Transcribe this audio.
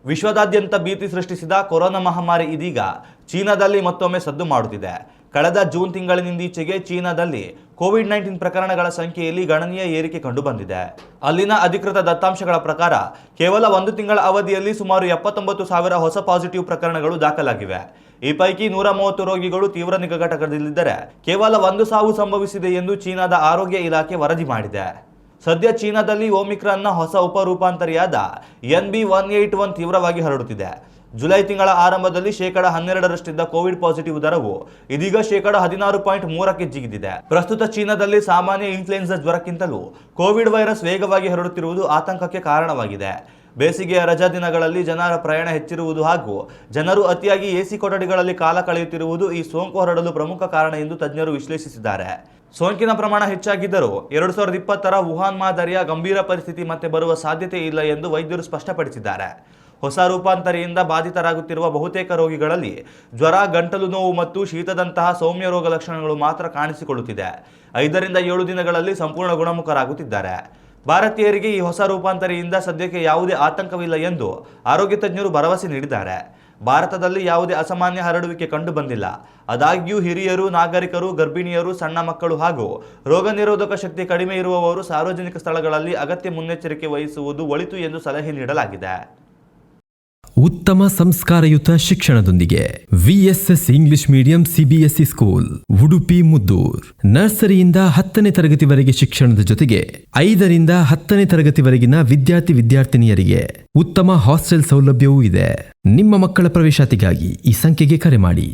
ವಿಶ್ವದಾದ್ಯಂತ ಭೀತಿ ಸೃಷ್ಟಿಸಿದ ಕೊರೋನಾ ಮಹಾಮಾರಿ ಇದೀಗ ಚೀನಾದಲ್ಲಿ ಮತ್ತೊಮ್ಮೆ ಸದ್ದು ಮಾಡುತ್ತಿದೆ. ಕಳೆದ ಜೂನ್ ತಿಂಗಳಿನಿಂದೀಚೆಗೆ ಚೀನಾದಲ್ಲಿ ಕೋವಿಡ್-19 ಪ್ರಕರಣಗಳ ಸಂಖ್ಯೆಯಲ್ಲಿ ಗಣನೀಯ ಏರಿಕೆ ಕಂಡುಬಂದಿದೆ. ಅಲ್ಲಿನ ಅಧಿಕೃತ ದತ್ತಾಂಶಗಳ ಪ್ರಕಾರ ಕೇವಲ 1 ತಿಂಗಳ ಅವಧಿಯಲ್ಲಿ ಸುಮಾರು 79,000 ಹೊಸ ಪಾಸಿಟಿವ್ ಪ್ರಕರಣಗಳು ದಾಖಲಾಗಿವೆ. ಈ ಪೈಕಿ 130 ರೋಗಿಗಳು ತೀವ್ರ ನಿಗಾ ಘಟಕದಲ್ಲಿದ್ದರೆ ಕೇವಲ 1 ಸಾವು ಸಂಭವಿಸಿದೆ ಎಂದು ಚೀನಾದ ಆರೋಗ್ಯ ಇಲಾಖೆ ವರದಿ ಮಾಡಿದೆ. ಸದ್ಯ ಚೀನಾದಲ್ಲಿ ಒಮಿಕ್ರಾನ್ನ ಹೊಸ ಉಪರೂಪಾಂತರಿಯಾದ NB181 ತೀವ್ರವಾಗಿ ಹರಡುತ್ತಿದೆ. ಜುಲೈ ತಿಂಗಳ ಆರಂಭದಲ್ಲಿ 12% ಕೋವಿಡ್ ಪಾಸಿಟಿವ್ ದರವು ಇದೀಗ 16.3ಕ್ಕೆ ಜಿಗಿದಿದೆ. ಪ್ರಸ್ತುತ ಚೀನಾದಲ್ಲಿ ಸಾಮಾನ್ಯ ಇನ್ಫ್ಲುಯೆನ್ಸಾ ಜ್ವರಕ್ಕಿಂತಲೂ ಕೋವಿಡ್ ವೈರಸ್ ವೇಗವಾಗಿ ಹರಡುತ್ತಿರುವುದು ಆತಂಕಕ್ಕೆ ಕಾರಣವಾಗಿದೆ. ಬೇಸಿಗೆಯ ರಜಾ ದಿನಗಳಲ್ಲಿ ಜನರ ಪ್ರಯಾಣ ಹೆಚ್ಚಿರುವುದು ಹಾಗೂ ಜನರು ಅತಿಯಾಗಿ ಎಸಿ ಕೊಠಡಿಗಳಲ್ಲಿ ಕಾಲ ಕಳೆಯುತ್ತಿರುವುದು ಈ ಸೋಂಕು ಹರಡಲು ಪ್ರಮುಖ ಕಾರಣ ಎಂದು ತಜ್ಞರು ವಿಶ್ಲೇಷಿಸಿದ್ದಾರೆ. ಸೋಂಕಿನ ಪ್ರಮಾಣ ಹೆಚ್ಚಾಗಿದ್ದರೂ 2020ರ ವುಹಾನ್ ಮಾದರಿಯ ಗಂಭೀರ ಪರಿಸ್ಥಿತಿ ಮತ್ತೆ ಬರುವ ಸಾಧ್ಯತೆ ಇಲ್ಲ ಎಂದು ವೈದ್ಯರು ಸ್ಪಷ್ಟಪಡಿಸಿದ್ದಾರೆ. ಹೊಸ ರೂಪಾಂತರಿಯಿಂದ ಬಾಧಿತರಾಗುತ್ತಿರುವ ಬಹುತೇಕ ರೋಗಿಗಳಲ್ಲಿ ಜ್ವರ, ಗಂಟಲು ನೋವು ಮತ್ತು ಶೀತದಂತಹ ಸೌಮ್ಯ ರೋಗ ಲಕ್ಷಣಗಳು ಮಾತ್ರ ಕಾಣಿಸಿಕೊಳ್ಳುತ್ತಿದೆ. 5 ರಿಂದ 7 ದಿನಗಳಲ್ಲಿ ಸಂಪೂರ್ಣ ಗುಣಮುಖರಾಗುತ್ತಿದ್ದಾರೆ. ಭಾರತೀಯರಿಗೆ ಈ ಹೊಸ ರೂಪಾಂತರಿಯಿಂದ ಸದ್ಯಕ್ಕೆ ಯಾವುದೇ ಆತಂಕವಿಲ್ಲ ಎಂದು ಆರೋಗ್ಯ ತಜ್ಞರು ಭರವಸೆ ನೀಡಿದ್ದಾರೆ. ಭಾರತದಲ್ಲಿ ಯಾವುದೇ ಅಸಾಮಾನ್ಯ ಹರಡುವಿಕೆ ಕಂಡು ಬಂದಿಲ್ಲ. ಆದಾಗ್ಯೂ ಹಿರಿಯರು, ನಾಗರಿಕರು, ಗರ್ಭಿಣಿಯರು, ಸಣ್ಣ ಮಕ್ಕಳು ಹಾಗೂ ರೋಗ ನಿರೋಧಕ ಶಕ್ತಿ ಕಡಿಮೆ ಇರುವವರು ಸಾರ್ವಜನಿಕ ಸ್ಥಳಗಳಲ್ಲಿ ಅಗತ್ಯ ಮುನ್ನೆಚ್ಚರಿಕೆ ವಹಿಸುವುದು ಒಳಿತು ಎಂದು ಸಲಹೆ ನೀಡಲಾಗಿದೆ. ಉತ್ತಮ ಸಂಸ್ಕಾರಯುತ ಶಿಕ್ಷಣದೊಂದಿಗೆ VSS English medium CBSE school Udupi Muddur. ನರ್ಸರಿಯಿಂದ 10ನೇ ತರಗತಿವರೆಗೆ ಶಿಕ್ಷಣದ ಜೊತೆಗೆ 5 ರಿಂದ 10ನೇ ತರಗತಿವರೆಗಿನ ವಿದ್ಯಾರ್ಥಿನಿಯರಿಗೆ ಉತ್ತಮ ಹಾಸ್ಟೆಲ್ ಸೌಲಭ್ಯವೂ ಇದೆ. ನಿಮ್ಮ ಮಕ್ಕಳ ಪ್ರವೇಶಾತಿಗಾಗಿ ಈ ಸಂಖ್ಯೆಗೆ ಕರೆ ಮಾಡಿ.